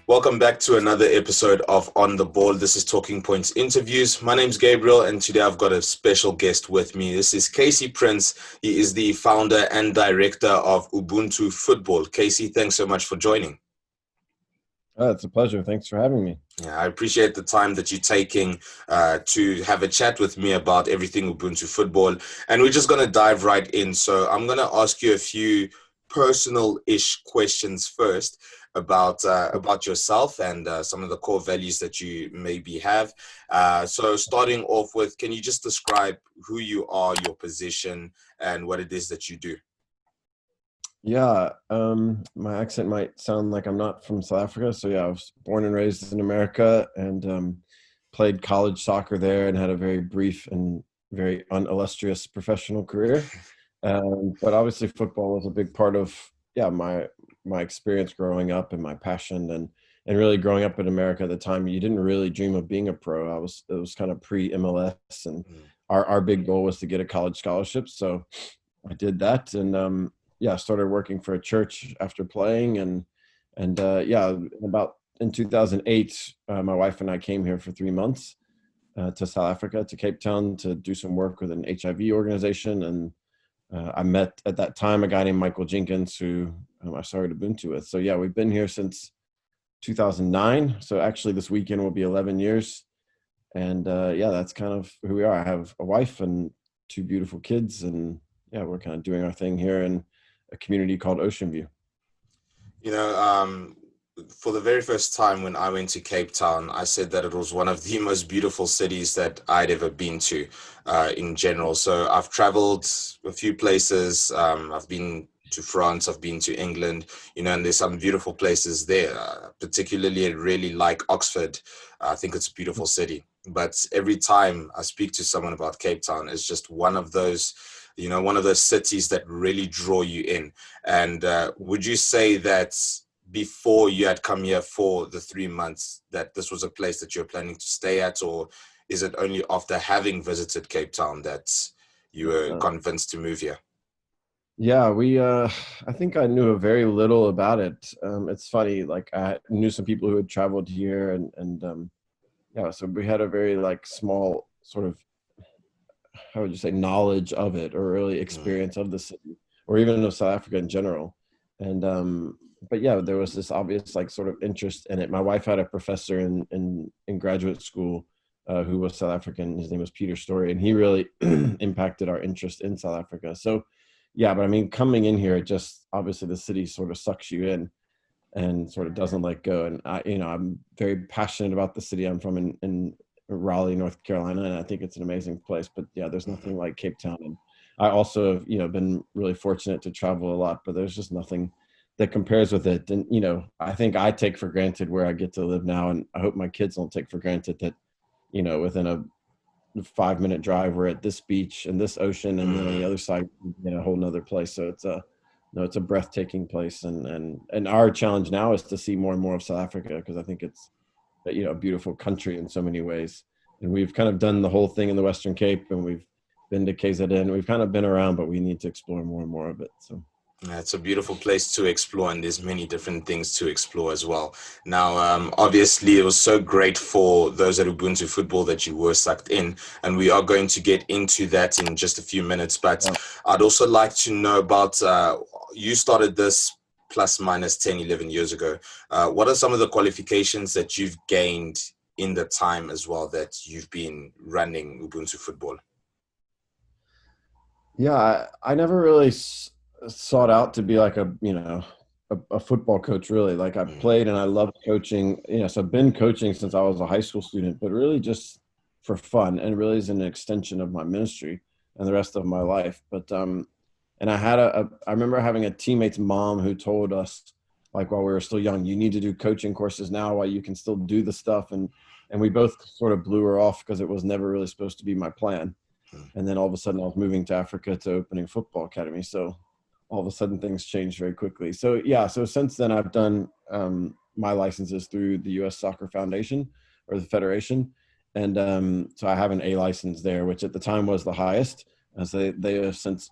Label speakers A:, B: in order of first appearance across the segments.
A: Welcome back to another episode of On the Ball. This is Talking Points Interviews. My name's Gabriel, and today I've got a special guest with me. This is Casey Prince. He is the founder and director of Ubuntu Football. Casey, thanks so much for joining.
B: It's a pleasure. Thanks for having me.
A: Yeah, I appreciate the time that you're taking to have a chat with me about everything Ubuntu Football. And we're just going to dive right in. So I'm going to ask you a few personal-ish questions first about yourself and some of the core values that you maybe have. So starting off with, can you just describe who you are, your position, and what it is that you do?
B: Yeah, my accent might sound like I'm not from South Africa. So yeah, I was born and raised in America and played college soccer there and had a very brief and very unillustrious professional career. But obviously football was a big part of my experience growing up and my passion and really growing up in America at the time. You didn't really dream of being a pro. It was kind of pre MLS, and our big goal was to get a college scholarship. So I did that, and I started working for a church after playing, and about in 2008, my wife and I came here for 3 months to South Africa, to Cape Town, to do some work with an HIV organization. And I met at that time a guy named Michael Jenkins, who I started Ubuntu with. So yeah, we've been here since 2009. So actually this weekend will be 11 years. And that's kind of who we are. I have a wife and two beautiful kids, and yeah, we're kind of doing our thing here in a community called Ocean View.
A: You know, for the very first time when I went to Cape Town, I said that it was one of the most beautiful cities that I'd ever been to in general. So I've traveled a few places. I've been to France, I've been to England, you know, and there's some beautiful places there. Particularly, I really like Oxford. I think it's a beautiful city. But every time I speak to someone about Cape Town, it's just one of those, you know, one of those cities that really draw you in. And would you say that before you had come here for the 3 months that this was a place that you're planning to stay at, or is it only after having visited Cape Town that you were convinced to move here?
B: Yeah, I think I knew very little about it. It's funny, like I knew some people who had traveled here, and so we had a very like small sort of, how would you say, knowledge of it, or really experience of the city, or even of South Africa in general. And but yeah, there was this obvious like sort of interest in it. My wife had a professor in graduate school who was South African. His name was Peter Story, and he really impacted our interest in South Africa. So yeah, but I mean, coming in here, it just obviously the city sort of sucks you in and sort of doesn't let go. And I'm very passionate about the city I'm from in Raleigh, North Carolina, and I think it's an amazing place. But yeah, there's nothing like Cape Town. And I also have, been really fortunate to travel a lot, but there's just nothing that compares with it. And, I think I take for granted where I get to live now, and I hope my kids don't take for granted that, within a 5-minute drive, we're at this beach and this ocean, and then on the other side, a whole nother place. So it's a breathtaking place. And our challenge now is to see more and more of South Africa, because I think it's, a beautiful country in so many ways. And we've kind of done the whole thing in the Western Cape, and we've been to KZN. We've kind of been around, but we need to explore more and more of it. So
A: yeah, it's a beautiful place to explore, and there's many different things to explore as well. Now, obviously, it was so great for those at Ubuntu Football that you were sucked in, and we are going to get into that in just a few minutes. But I'd also like to know about, you started this plus minus 10, 11 years ago. What are some of the qualifications that you've gained in the time as well that you've been running Ubuntu Football?
B: Yeah, I never really sought out to be like a football coach, really. Like I played and I loved coaching, so I've been coaching since I was a high school student, but really just for fun, and really as an extension of my ministry and the rest of my life. But and I remember having a teammate's mom who told us, like, while we were still young, you need to do coaching courses now while you can still do the stuff. And we both sort of blew her off, because it was never really supposed to be my plan. And then all of a sudden I was moving to Africa to opening football academy. So all of a sudden things changed very quickly. So yeah, so since then I've done my licenses through the U.S. Soccer Foundation, or the Federation. And so I have an A license there, which at the time was the highest, as they have since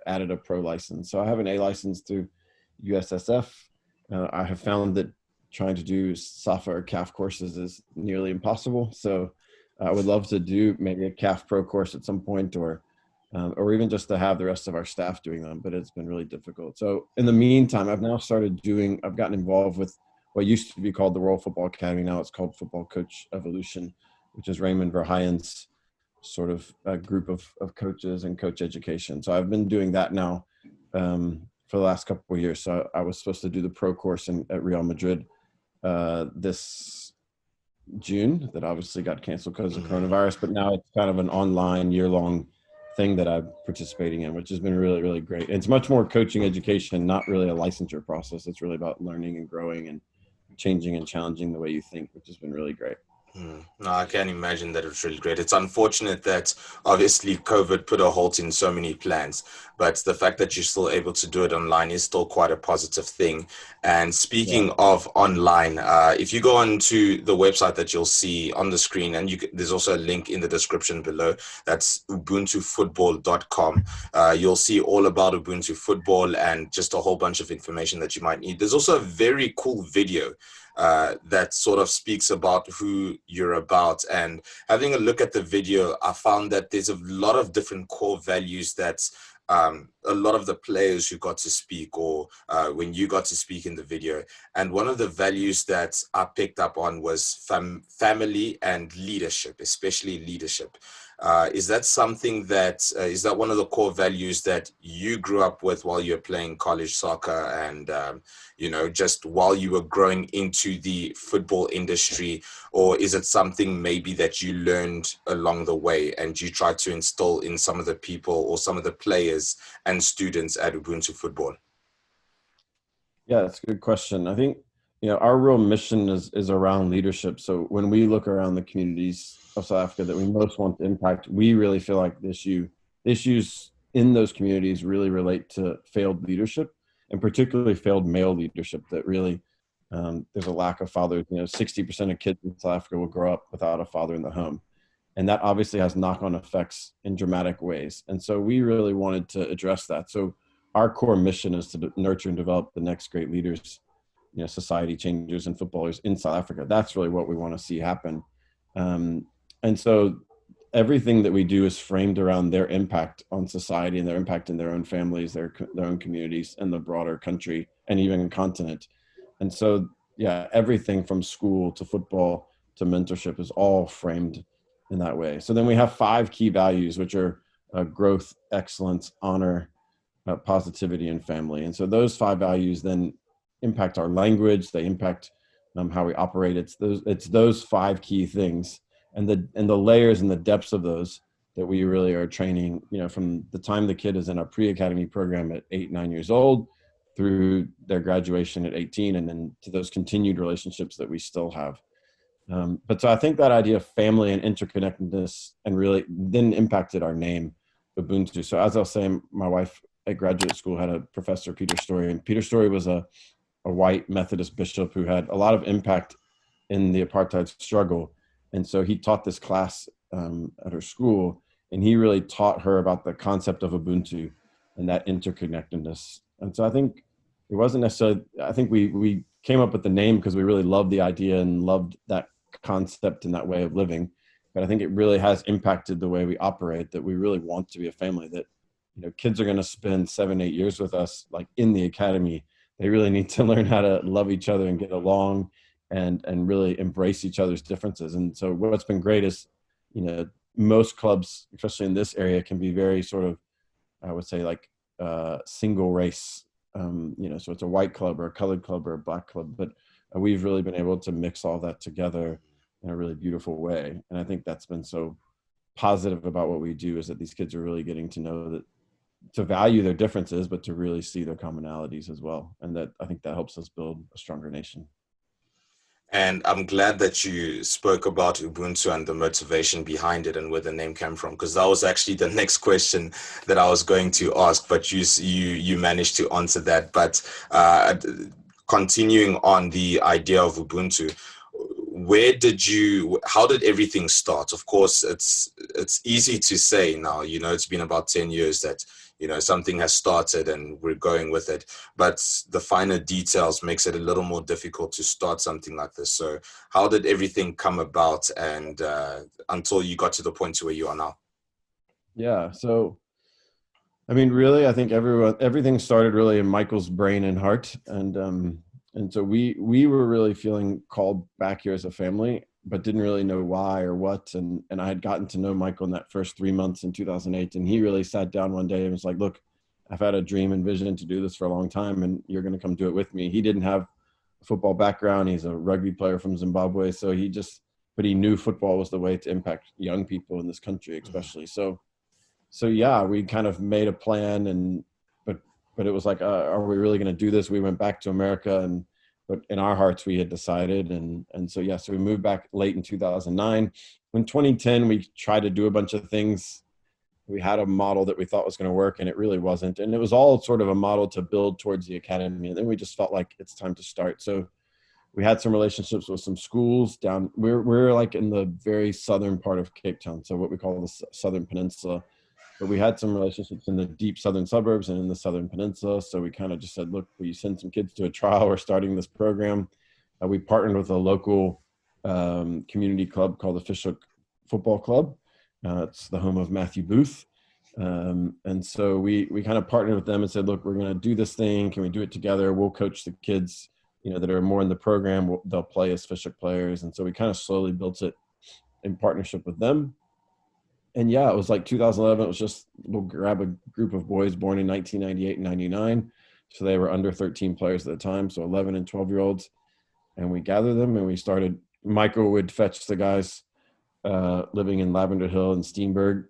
B: added a pro license. So I have an A license through USSF. I have found that trying to do SAFA or CAF courses is nearly impossible. So I would love to do maybe a CAF Pro course at some point, or even just to have the rest of our staff doing them. But it's been really difficult. So in the meantime, I've gotten involved with what used to be called the Royal Football Academy. Now it's called Football Coach Evolution, which is Raymond Verheijen's sort of a group of coaches and coach education. So I've been doing that now for the last couple of years. So I was supposed to do the pro course at Real Madrid this June, that obviously got canceled because of coronavirus, but now it's kind of an online year-long thing that I'm participating in, which has been really, really great. It's much more coaching education, not really a licensure process. It's really about learning and growing and changing and challenging the way you think, which has been really great.
A: No, I can imagine that it's really great. It's unfortunate that obviously COVID put a halt in so many plans, but the fact that you're still able to do it online is still quite a positive thing. And
B: Yeah.
A: speaking of online, if you go onto the website that you'll see on the screen, and there's also a link in the description below, that's ubuntufootball.com. You'll see all about Ubuntu football and just a whole bunch of information that you might need. There's also a very cool video that sort of speaks about who you're about. And having a look at the video, I found that there's a lot of different core values that a lot of the players who got to speak, or when you got to speak in the video. And one of the values that I picked up on was family and leadership, especially leadership. Is that something is that one of the core values that you grew up with while you were playing college soccer, and just while you were growing into the football industry? Or is it something maybe that you learned along the way and you tried to instill in some of the people or some of the players and students at Ubuntu football?
B: Yeah, that's a good question. I think, our real mission is around leadership. So when we look around the communities of South Africa that we most want to impact, we really feel like the issues in those communities really relate to failed leadership, and particularly failed male leadership. That really, there's a lack of fathers. 60% of kids in South Africa will grow up without a father in the home, and that obviously has knock-on effects in dramatic ways. And so we really wanted to address that. So our core mission is to nurture and develop the next great leaders, society changers and footballers in South Africa. That's really what we want to see happen. And so everything that we do is framed around their impact on society and their impact in their own families, their own communities, and the broader country, and even continent. And so, yeah, everything from school to football to mentorship is all framed in that way. So then we have 5 key values, which are growth, excellence, honor, positivity, and family. And so those 5 values then impact our language. They impact how we operate. It's those 5 key things, and the layers and the depths of those that we really are training. From the time the kid is in our pre-academy program at 8, 9 years old, through their graduation at 18, and then to those continued relationships that we still have. But so I think that idea of family and interconnectedness and really then impacted our name, Ubuntu. So as I was saying, my wife at graduate school had a professor, Peter Story, and Peter Story was a white Methodist bishop who had a lot of impact in the apartheid struggle. And so he taught this class at her school, and he really taught her about the concept of Ubuntu and that interconnectedness. And so I think it wasn't necessarily, I think we came up with the name because we really loved the idea and loved that concept and that way of living. But I think it really has impacted the way we operate, that we really want to be a family, that kids are going to spend 7, 8 years with us, like in the academy. They really need to learn how to love each other and get along and really embrace each other's differences. And so what's been great is, most clubs, especially in this area, can be very sort of, I would say, like single race. So it's a white club or a colored club or a black club, but we've really been able to mix all that together in a really beautiful way. And I think that's been so positive about what we do, is that these kids are really getting to know that, to value their differences, but to really see their commonalities as well. And that, I think that helps us build a stronger nation.
A: And I'm glad that you spoke about Ubuntu and the motivation behind it and where the name came from, because that was actually the next question that I was going to ask, but you managed to answer that. But continuing on the idea of Ubuntu, how did everything start? Of course, it's easy to say now, it's been about 10 years that, something has started and we're going with it, but the finer details makes it a little more difficult to start something like this. So how did everything come about, and until you got to the point to where you are now?
B: Yeah. So, I mean, really, I think everything started really in Michael's brain and heart, and so we were really feeling called back here as a family, but didn't really know why or what. And I had gotten to know Michael in that first 3 months in 2008, and he really sat down one day and was like, "Look, I've had a dream and vision to do this for a long time, and you're going to come do it with me." He didn't have a football background; he's a rugby player from Zimbabwe, so but he knew football was the way to impact young people in this country, especially. So yeah, we kind of made a plan, and but but it was like, are we really going to do this? We went back to America, and but in our hearts we had decided, and so yeah, so we moved back late in 2009. In 2010, we tried to do a bunch of things. We had a model that we thought was going to work, and it really wasn't. And it was all sort of a model to build towards the academy, and then we just felt like it's time to start. So we had some relationships with some schools down. We're like in the very southern part of Cape Town, so what we call the Southern Peninsula, but we had some relationships in the deep southern suburbs and in the Southern Peninsula. So we kind of just said, look, will you send some kids to a trial? We're starting this program. We partnered with a local community club called the Fishhook Football Club. It's the home of Matthew Booth. And so we kind of partnered with them and said, look, we're going to do this thing. Can we do it together? We'll coach the kids, that are more in the program. They'll play as Fishhook players. And so we kind of slowly built it in partnership with them. And yeah, it was like 2011. It was just, we'll grab a group of boys born in 1998 and 99. So they were under 13 players at the time. So 11 and 12-year-olds. And we gathered them and we started. Michael would fetch the guys living in Lavender Hill and Steenberg.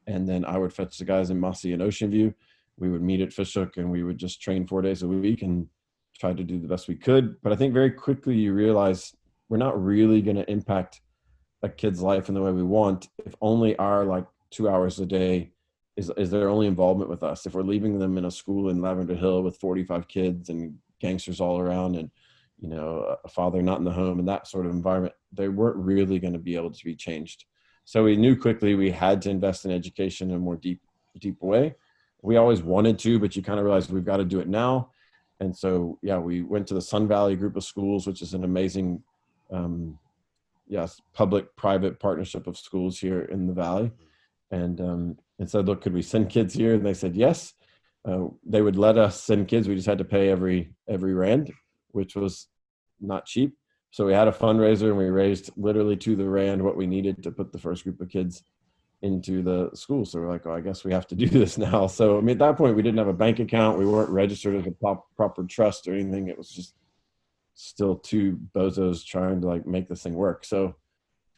B: And then I would fetch the guys in Mossy and Ocean View. We would meet at Fishhook and we would just train 4 days a week and try to do the best we could. But I think very quickly you realize we're not really going to impact a kid's life in the way we want if only our like 2 hours a day is their only involvement with us. If we're leaving them in a school in Lavender Hill with 45 kids and gangsters all around and a father not in the home and that sort of environment, they weren't really going to be able to be changed. So we knew quickly we had to invest in education in a more deep way. We always wanted to, but you kind of realize we've got to do it now. And so yeah, we went to the Sun Valley group of schools, which is an amazing public-private partnership of schools here in the Valley, and said, look, could we send kids here? And they said yes. They would let us send kids. We just had to pay every rand, which was not cheap. So we had a fundraiser and we raised literally to the rand what we needed to put the first group of kids into the school. So we're like, oh, I guess we have to do this now. So I mean, at that point, we didn't have a bank account. We weren't registered as a proper trust or anything. It was just still two bozos trying to like make this thing work. So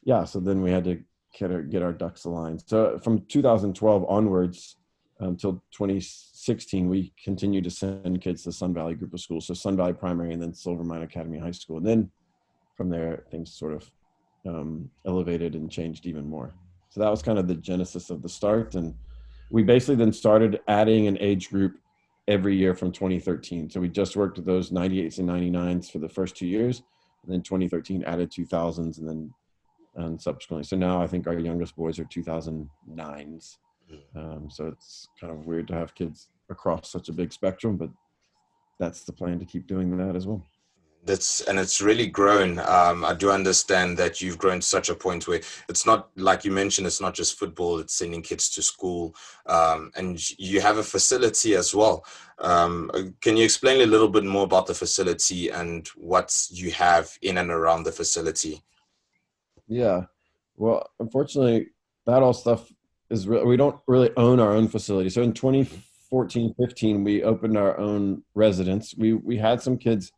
B: yeah, so then we had to get our ducks aligned. So from 2012 onwards until 2016, we continued to send kids to Sun Valley group of schools. So Sun Valley Primary and then Silver Mine Academy High School. And then from there, things sort of elevated and changed even more. So that was kind of the genesis of the start. And we basically then started adding an age group every year from 2013. So we just worked with those 98s and 99s for the first 2 years. And then 2013 added 2000s and subsequently. So now I think our youngest boys are 2009s. So it's kind of weird to have kids across such a big spectrum, but that's the plan, to keep doing that as well.
A: It's really grown. I do understand that you've grown to such a point where it's not, like you mentioned, it's not just football, it's sending kids to school, and you have a facility as well. Can you explain a little bit more about the facility and what you have in and around the facility?
B: Yeah. Well, unfortunately, that all stuff we don't really own our own facility. So in 2014, 15, we opened our own residence. We had some kids.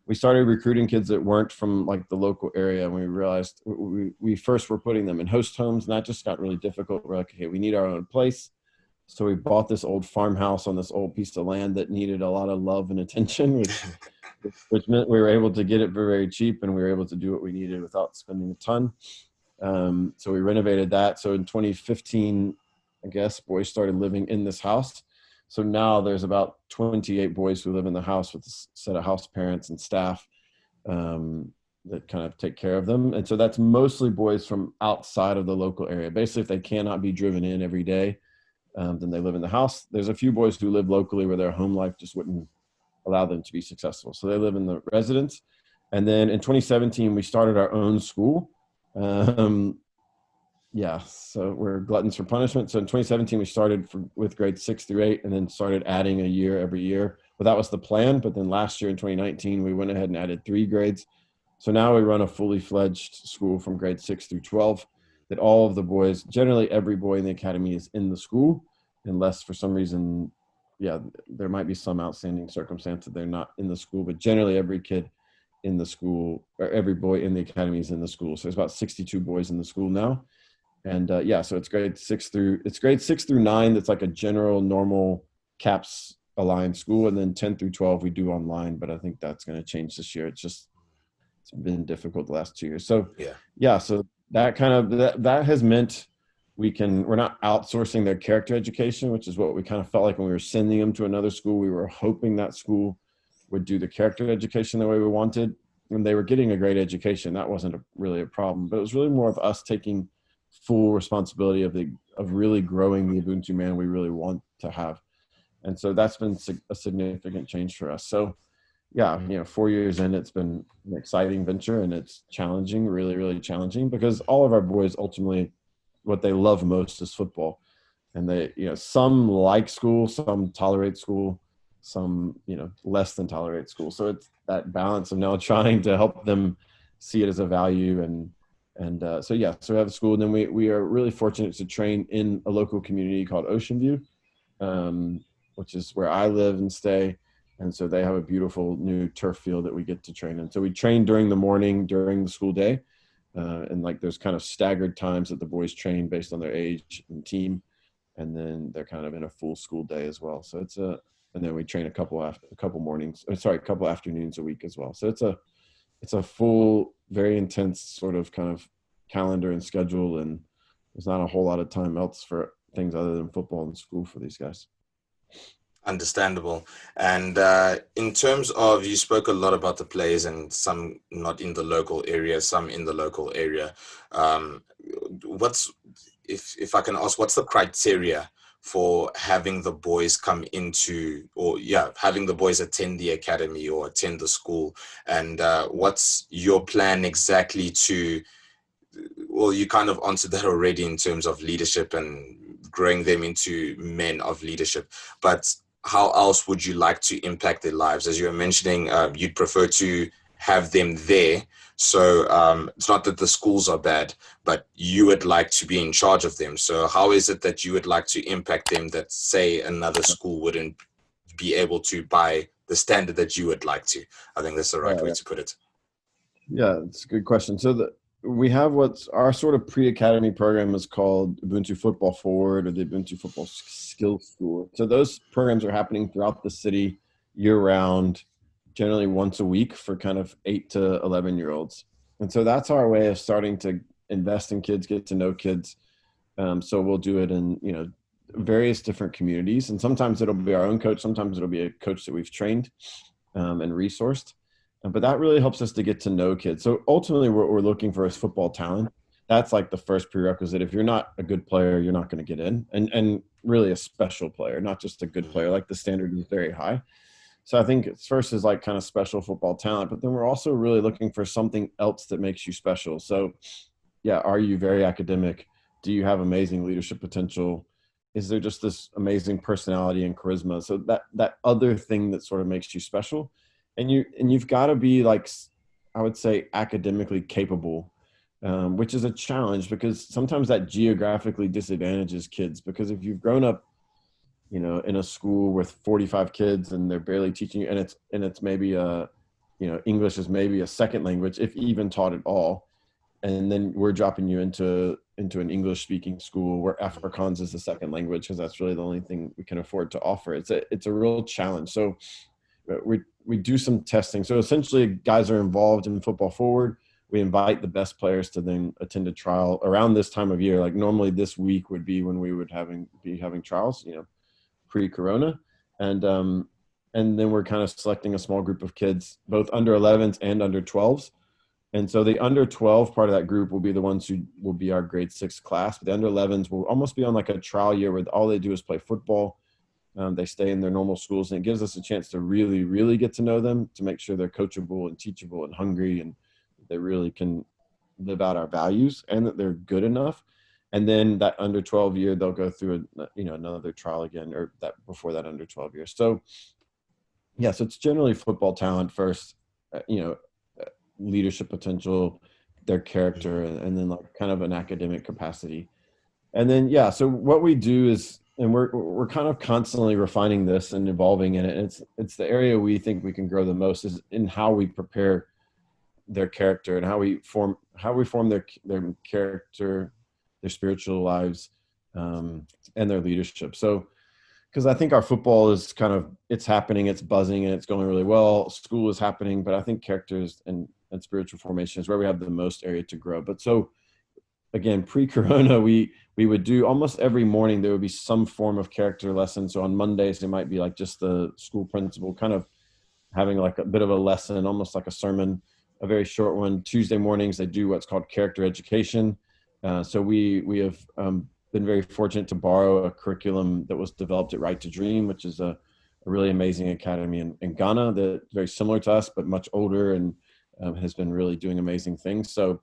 B: We started recruiting kids that weren't from like the local area, and we realized we first were putting them in host homes, and that just got really difficult. We're like, okay, we need our own place. So we bought this old farmhouse on this old piece of land that needed a lot of love and attention, which meant we were able to get it very, very cheap, and we were able to do what we needed without spending a ton. So we renovated that. So in 2015, I guess, boys started living in this house. So now there's about 28 boys who live in the house with a set of house parents and staff. that kind of take care of them. And so that's mostly boys from outside of the local area. Basically, if they cannot be driven in every day, then they live in the house. There's a few boys who live locally where their home life just wouldn't allow them to be successful. So they live in the residence. And then in 2017, we started our own school. Um, yeah, so we're gluttons for punishment. So in 2017, we started with grades 6 through 8, and then started adding a year every year. Well, that was the plan. But then last year in 2019, we went ahead and added 3 grades. So now we run a fully fledged school from grade 6 through 12, that all of the boys, generally every boy in the academy is in the school, unless for some reason, yeah, there might be some outstanding circumstance that they're not in the school, but generally every kid in the school, or every boy in the academy is in the school. So there's about 62 boys in the school now. And yeah, so it's grade 6 through 9. That's like a general normal CAPS aligned school. And then 10 through 12, we do online, but I think that's going to change this year. It's been difficult the last 2 years. So
A: Yeah.
B: yeah, so that has meant we're not outsourcing their character education, which is what we kind of felt like when we were sending them to another school. We were hoping that school would do the character education the way we wanted, and they were getting a great education. That wasn't really a problem, but it was really more of us taking full responsibility of really growing the Ubuntu man we really want to have. And so that's been a significant change for us. So yeah, 4 years in, it's been an exciting venture, and it's challenging, really, really challenging, because all of our boys ultimately, what they love most is football. And they, some like school, some tolerate school, some, less than tolerate school. So it's that balance of now trying to help them see it as a value. And so, yeah, so we have a school, and then we are really fortunate to train in a local community called Ocean View, which is where I live and stay. And so they have a beautiful new turf field that we get to train in. So we train during the morning, during the school day. And like there's kind of staggered times that the boys train based on their age and team. And then they're kind of in a full school day as well. So and then we train a couple afternoons a week as well. So it's a full, very intense sort of kind of calendar and schedule. And there's not a whole lot of time else for things other than football and school for these guys.
A: Understandable. And in terms of, you spoke a lot about the players, and some not in the local area, some in the local area. Um, what's, if I can ask, what's the criteria for having the boys come into, or yeah, having the boys attend the academy or attend the school? And what's your plan exactly to, well, you kind of answered that already in terms of leadership and growing them into men of leadership, but how else would you like to impact their lives? As you were mentioning, you'd prefer to have them there. So it's not that the schools are bad, but you would like to be in charge of them. So how is it that you would like to impact them that, say, another school wouldn't be able to by the standard that you would like to? I think that's the right way to put it.
B: Yeah, it's a good question. So we have what's our sort of pre-academy program is called Ubuntu Football Forward, or the Ubuntu Football Skills School. So those programs are happening throughout the city year round, generally once a week for kind of 8 to 11-year-olds. And so that's our way of starting to invest in kids, get to know kids. So we'll do it in, various different communities. And sometimes it'll be our own coach. Sometimes it'll be a coach that we've trained and resourced. But that really helps us to get to know kids. So ultimately, what we're looking for is football talent. That's like the first prerequisite. If you're not a good player, you're not going to get in. And really a special player, not just a good player. Like the standard is very high. So I think first is like kind of special football talent. But then we're also really looking for something else that makes you special. So yeah, are you very academic? Do you have amazing leadership potential? Is there just this amazing personality and charisma? So that other thing that sort of makes you special. And you've got to be, like, I would say, academically capable, which is a challenge because sometimes that geographically disadvantages kids. Because if you've grown up, in a school with 45 kids and they're barely teaching you, and it's maybe English is maybe a second language, if even taught at all, and then we're dropping you into an English speaking school where Afrikaans is the second language because that's really the only thing we can afford to offer. It's a real challenge. So we do some testing. So essentially, guys are involved in Football Forward. We invite the best players to then attend a trial around this time of year. Like normally this week would be when we would be having trials, pre-corona. And then we're kind of selecting a small group of kids, both under 11s and under 12s. And so the under 12 part of that group will be the ones who will be our grade 6 class. But the under 11s will almost be on like a trial year where all they do is play football. They stay in their normal schools, and it gives us a chance to really, really get to know them, to make sure they're coachable and teachable and hungry, and they really can live out our values and that they're good enough. And then that under 12 year, they'll go through another trial again, or that before that under 12 year. So yeah, so it's generally football talent first, uh, you know, leadership potential, their character, and then like kind of an academic capacity. And then yeah, so what we do is, and we're kind of constantly refining this and evolving in it. And it's the area we think we can grow the most is in how we prepare their character and how we form their character, their spiritual lives, and their leadership. So because I think our football is kind of, it's happening, it's buzzing, and it's going really well. School is happening, but I think characters and spiritual formation is where we have the most area to grow. But so again, pre-corona, we would do almost every morning there would be some form of character lesson. So on Mondays it might be like just the school principal kind of having like a bit of a lesson, almost like a sermon, a very short one. Tuesday mornings they do what's called character education. So we have been very fortunate to borrow a curriculum that was developed at Right to Dream, which is a really amazing academy in Ghana that's very similar to us, but much older, and has been really doing amazing things. So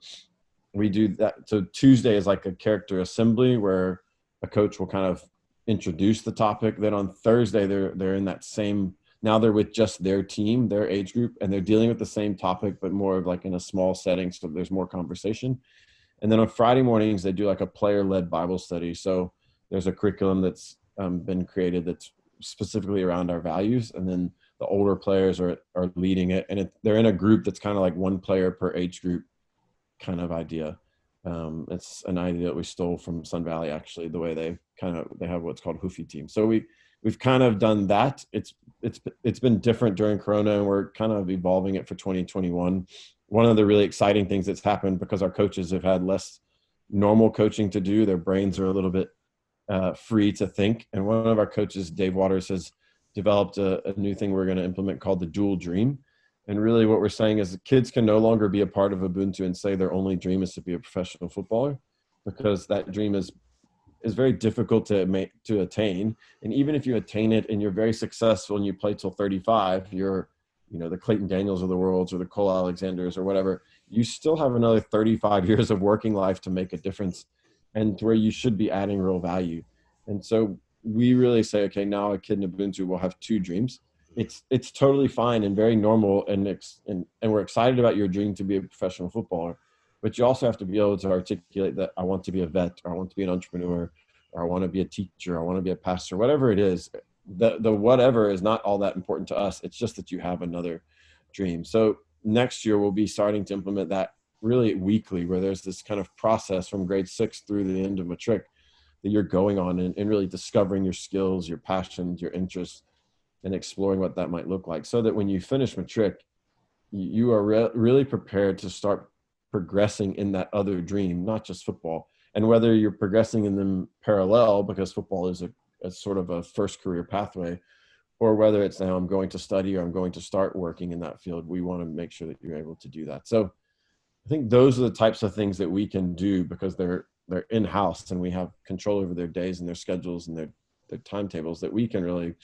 B: we do that. So Tuesday is like a character assembly where a coach will kind of introduce the topic. Then on Thursday, they're in that same, now they're with just their team, their age group, and they're dealing with the same topic, but more of like in a small setting. So there's more conversation. And then on Friday mornings, they do like a player-led Bible study. So there's a curriculum that's been created that's specifically around our values. And then the older players are leading it. And they're in a group that's kind of like one player per age group kind of idea. It's an idea that we stole from Sun Valley, actually, the way they have what's called Hoofy team. So we've kind of done that. It's been different during Corona, and we're kind of evolving it for 2021. One of the really exciting things that's happened, because our coaches have had less normal coaching to do, their brains are a little bit free to think. And one of our coaches, Dave Waters, has developed a new thing we're going to implement called the dual dream. And really what we're saying is the kids can no longer be a part of Ubuntu and say their only dream is to be a professional footballer, because that dream is very difficult to attain. And even if you attain it and you're very successful and you play till 35, you're, the Clayton Daniels of the world or the Cole Alexanders or whatever, you still have another 35 years of working life to make a difference, and to where you should be adding real value. And so we really say, okay, now a kid in Ubuntu will have two dreams. It's totally fine and very normal, and we're excited about your dream to be a professional footballer, but you also have to be able to articulate that I want to be a vet, or I want to be an entrepreneur, or I want to be a teacher, I want to be a pastor, whatever it is. The whatever is not all that important to us. It's just that you have another dream. So next year we'll be starting to implement that really weekly, where there's this kind of process from grade 6 through the end of matric that you're going on, and really discovering your skills, your passions, your interests, and exploring what that might look like, so that when you finish matric, you are really prepared to start progressing in that other dream, not just football. And whether you're progressing in them parallel, because football is a sort of a first career pathway, or whether it's now I'm going to study or I'm going to start working in that field, we want to make sure that you're able to do that. So I think those are the types of things that we can do, because they're in-house and we have control over their days and their schedules and their timetables, that we can really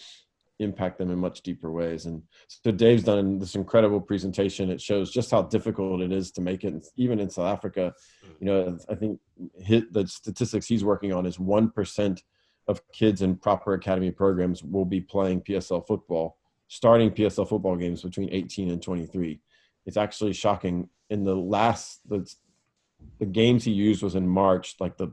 B: impact them in much deeper ways. And so Dave's done this incredible presentation. It shows just how difficult it is to make it, even in South Africa. I think the statistics he's working on is 1% of kids in proper academy programs will be playing PSL football, starting PSL football games between 18 and 23. It's actually shocking. In the games he used was in March, like the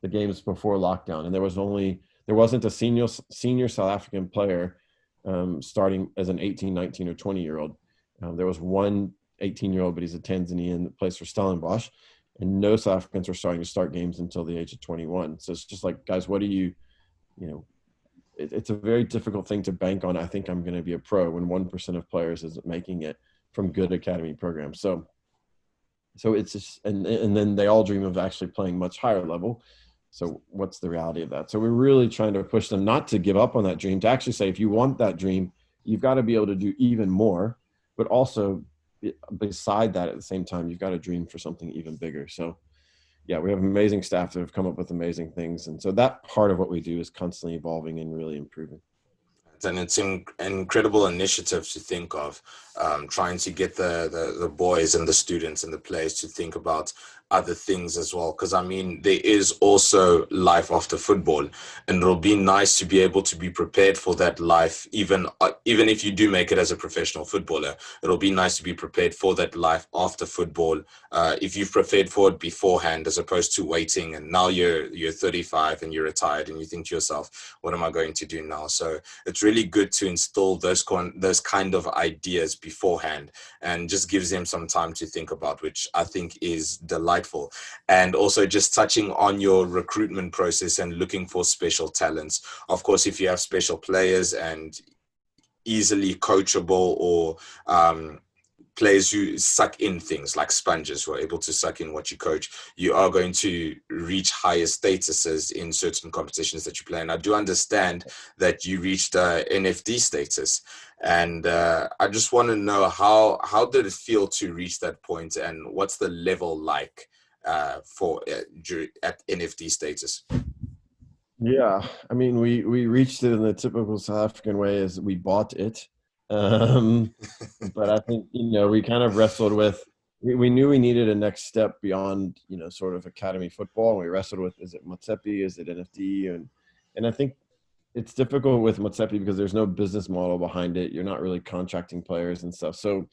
B: games before lockdown, and there wasn't a senior South African player starting as an 18, 19, or 20-year-old. There was one 18-year-old, but he's a Tanzanian that plays for Stellenbosch, and no South Africans were starting to start games until the age of 21. So it's just like, guys, what do it's a very difficult thing to bank on. I think I'm going to be a pro when 1% of players isn't making it from good academy programs. So it's just, and then they all dream of actually playing much higher level. So what's the reality of that? So we're really trying to push them not to give up on that dream, to actually say, if you want that dream, you've got to be able to do even more, but also beside that, at the same time, you've got to dream for something even bigger. So yeah, we have amazing staff that have come up with amazing things. And so that part of what we do is constantly evolving and really improving.
A: And it's an incredible initiative to think of, trying to get the boys and the students and the players to think about other things as well. Because I mean, there is also life after football, and it'll be nice to be able to be prepared for that life. Even if you do make it as a professional footballer, it'll be nice to be prepared for that life after football. If you've prepared for it beforehand, as opposed to waiting, and now you're 35 and you're retired, and you think to yourself, what am I going to do now? So it's really good to install those kind of ideas beforehand, and just gives them some time to think about, which I think is delightful. And also just touching on your recruitment process and looking for special talents. Of course, if you have special players and easily coachable, or players who suck in things like sponges, who are able to suck in what you coach, you are going to reach higher statuses in certain competitions that you play. And I do understand that you reached NFD status. And I just want to know, how did it feel to reach that point, and what's the level like at NFD status?
B: Yeah, I mean, we reached it in the typical South African way, as we bought it. Um, but I think, we kind of wrestled with, we knew we needed a next step beyond, sort of academy football. And we wrestled with, is it Motsepe, is it NFD? And I think it's difficult with Motsepe because there's no business model behind it. You're not really contracting players and stuff. So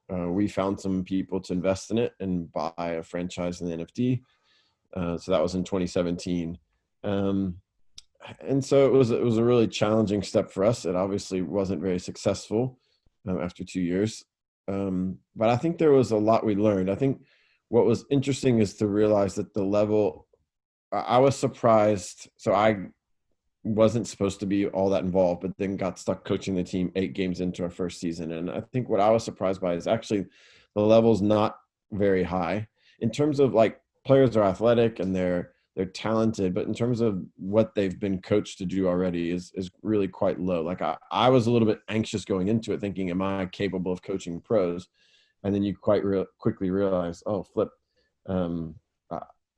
B: we found some people to invest in it and buy a franchise in the NFD. So that was in 2017. And so it was a really challenging step for us. It obviously wasn't very successful after 2 years, but I think there was a lot we learned. I think what was interesting is to realize that the level. I was surprised. So I wasn't supposed to be all that involved, but then got stuck coaching the team 8 games into our first season. And I think what I was surprised by is actually the level's not very high in terms of, like, players are athletic and they're talented, but in terms of what they've been coached to do already is really quite low. Like I was a little bit anxious going into it, thinking, am I capable of coaching pros? And then you quickly realize, oh, flip. Um,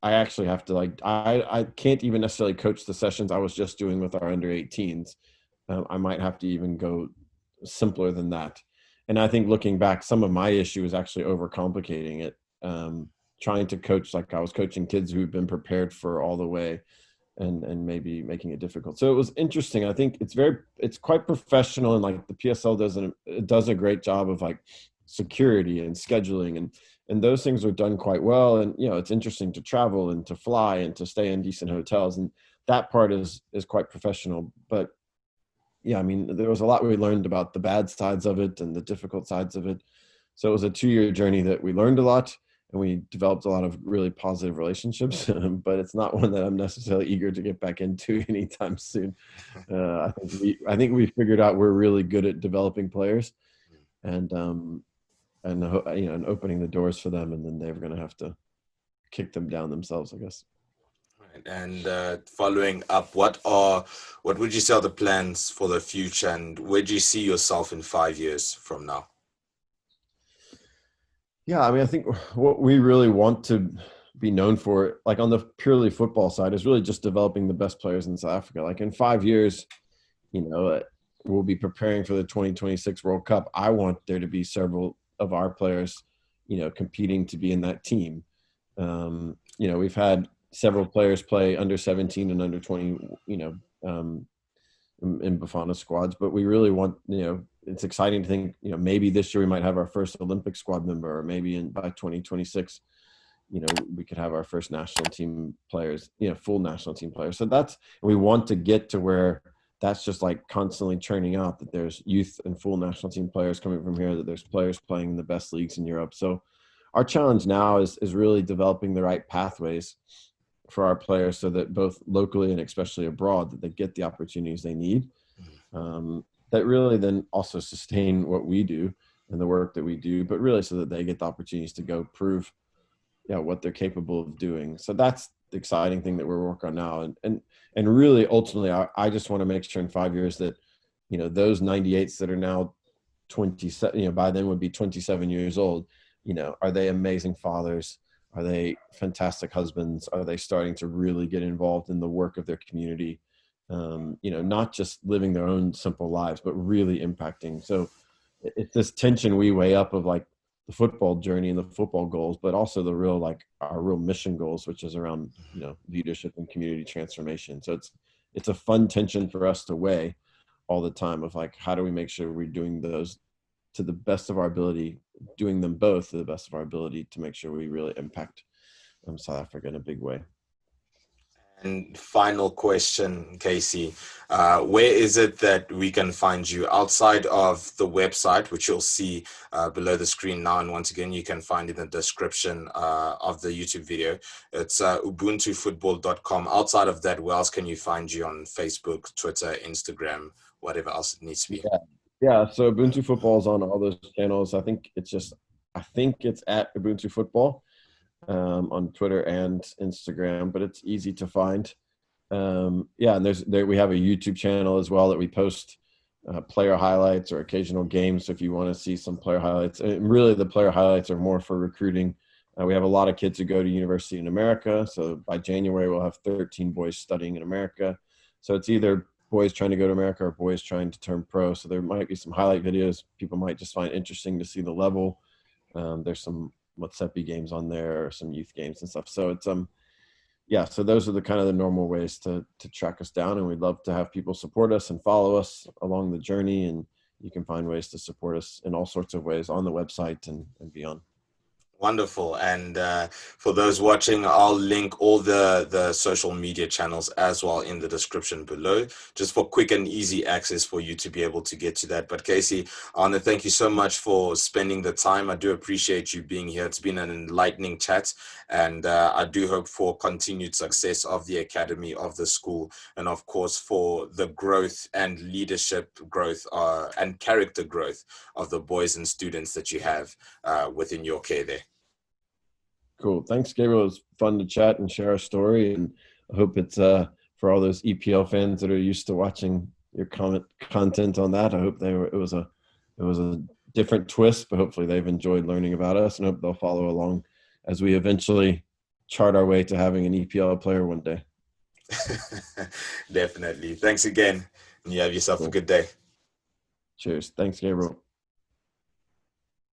B: I actually have to, like, I can't even necessarily coach the sessions I was just doing with our under 18s. I might have to even go simpler than that. And I think looking back, some of my issue is actually overcomplicating it. Trying to coach like I was coaching kids who've been prepared for all the way, and maybe making it difficult. So it was interesting. I think it's quite professional, and like the PSL does a great job of, like, security and scheduling, and those things are done quite well. And it's interesting to travel and to fly and to stay in decent hotels, and that part is quite professional. But yeah, I mean, there was a lot we learned about the bad sides of it and the difficult sides of it. So it was a 2-year journey that we learned a lot, and we developed a lot of really positive relationships. But it's not one that I'm necessarily eager to get back into anytime soon. I think we figured out we're really good at developing players, and and opening the doors for them, and then they're going to have to kick them down themselves, I guess.
A: And following up, what would you say are the plans for the future, and where do you see yourself in 5 years from now?
B: Yeah, I mean, I think what we really want to be known for, like on the purely football side, is really just developing the best players in South Africa. Like in 5 years, you know, uh, we'll be preparing for the 2026 World Cup. I want there to be several of our players, competing to be in that team. We've had several players play under 17 and under 20, in Bafana squads, but we really want, it's exciting to think, maybe this year we might have our first Olympic squad member, or maybe by 2026, we could have our first national team players, full national team players. So we want to get to where that's just like constantly churning out, that there's youth and full national team players coming from here, that there's players playing in the best leagues in Europe. So our challenge now is really developing the right pathways for our players, so that both locally and especially abroad, that they get the opportunities they need, that really then also sustain what we do and the work that we do, but really so that they get the opportunities to go prove what they're capable of doing. So that's the exciting thing that we're working on now. And really ultimately, I just want to make sure in 5 years that, those 98s that are now 27, by then would be 27 years old. Are they amazing fathers? Are they fantastic husbands? Are they starting to really get involved in the work of their community? Not just living their own simple lives, but really impacting. So it's this tension we weigh up of like the football journey and the football goals, but also the real, like our real mission goals, which is around, leadership and community transformation. So it's a fun tension for us to weigh all the time of like, how do we make sure we're doing those to the best of our ability, doing them both to the best of our ability to make sure we really impact South Africa in a big way.
A: And final question, Casey, where is it that we can find you outside of the website, which you'll see below the screen now? And once again, you can find in the description of the YouTube video. It's ubuntufootball.com. Outside of that, where else can you find you on Facebook, Twitter, Instagram, whatever else it needs to be?
B: Yeah. Yeah. So Ubuntu Football is on all those channels. I think it's at Ubuntu Football on Twitter and Instagram, but it's easy to find. Yeah, and we have a YouTube channel as well that we post player highlights or occasional games. So if you want to see some player highlights, and really the player highlights are more for recruiting. We have a lot of kids who go to university in America. So by January, we'll have 13 boys studying in America. So it's either boys trying to go to America or boys trying to turn pro. So there might be some highlight videos people might just find interesting to see the level. There's some Motsepe games on there, or some youth games and stuff. So it's yeah, so those are the kind of the normal ways to track us down, and we'd love to have people support us and follow us along the journey. And you can find ways to support us in all sorts of ways on the website and beyond.
A: Wonderful. And for those watching, I'll link all the social media channels as well in the description below, just for quick and easy access for you to be able to get to that. But Casey, I want to thank you so much for spending the time. I do appreciate you being here. It's been an enlightening chat, and I do hope for continued success of the academy, of the school, and of course for the growth and leadership growth and character growth of the boys and students that you have within your care there.
B: Cool. Thanks, Gabriel. It was fun to chat and share our story. And I hope it's for all those EPL fans that are used to watching your content on that. I hope it was a different twist, but hopefully they've enjoyed learning about us, and hope they'll follow along as we eventually chart our way to having an EPL player one day.
A: Definitely. Thanks again. And you have yourself a good day.
B: Cheers. Thanks, Gabriel.